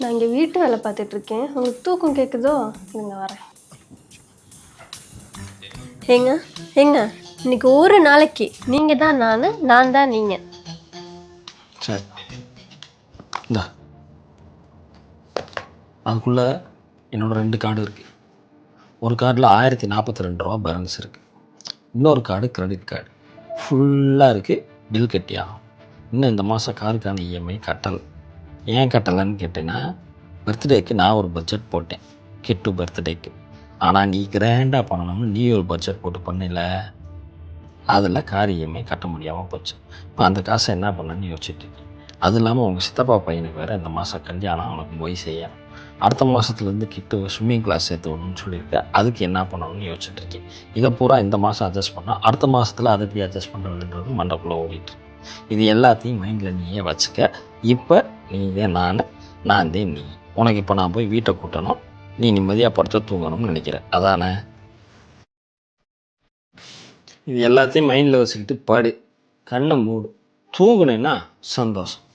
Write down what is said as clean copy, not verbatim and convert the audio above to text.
நான் இங்கே வீட்டு வேலை பார்த்துட்ருக்கேன். உங்களுக்கு தூக்கம் கேட்குதோ? இருங்க வரேன். ஏங்க ஏங்க இன்னைக்கு ஒரு நாளைக்கு நீங்கள் தான் நான் தான் நீங்கள். சரி இந்தா அதுக்குள்ளே என்னோட 2 கார்டு இருக்குது. ஒரு கார்டில் 1042 ரூபா பேலன்ஸ் இருக்குது. இன்னொரு கார்டு கிரெடிட் கார்டு ஃபுல்லாக இருக்குது. பில் கட்டியா இன்னும் இந்த மாதம் காருக்கான இஎம்ஐ கட்டலை. ஏன் கட்டலைன்னு கேட்டேன்னா, பர்த்டேக்கு நான் ஒரு பட்ஜெட் போட்டேன், கிட்டு பர்த்டேக்கு. ஆனால் நீ கிராண்டாக பண்ணணும்னு நீ ஒரு பட்ஜெட் போட்டு பண்ணல, அதில் கார் இஎம்ஐ கட்ட முடியாமல் போச்சு. இப்போ அந்த காசை என்ன பண்ணணும்னு யோசிச்சுட்டு இருக்கேன். அது இல்லாமல் உங்கள் சித்தப்பா பையனுக்கு வேறு இந்த மாதம் கல்யாணம், அவனுக்கு போய் செய்ய அடுத்த மாதத்துலேருந்து கிட்ட ஸ்விம்மிங் கிளாஸ் சேர்த்து விடணும்னு சொல்லியிருக்கேன். அதுக்கு என்ன பண்ணணும்னு யோசிச்சுட்டு இருக்கேன். இதை பூரா இந்த மாதம் அட்ஜஸ்ட் பண்ணால் அடுத்த மாதத்தில் அதை எப்படி அட்ஜஸ்ட் பண்ணுறதுன்றது மண்டக்குள்ளே ஓடிட்டு. இது எல்லாத்தையும் மைண்டில் நீயே வச்சுக்க. இப்போ நீதே நான் தே நீ. உனக்கு இப்போ நான் போய் வீட்டை கூட்டணும், நீ நிம்மதியாக படுத்து தூங்கணும்னு நினைக்கிறேன், அதானே? இது எல்லாத்தையும் மைண்டில் வச்சுக்கிட்டு படு, கண்ணை மூடு, தூங்குனேன்னா சந்தோஷம்.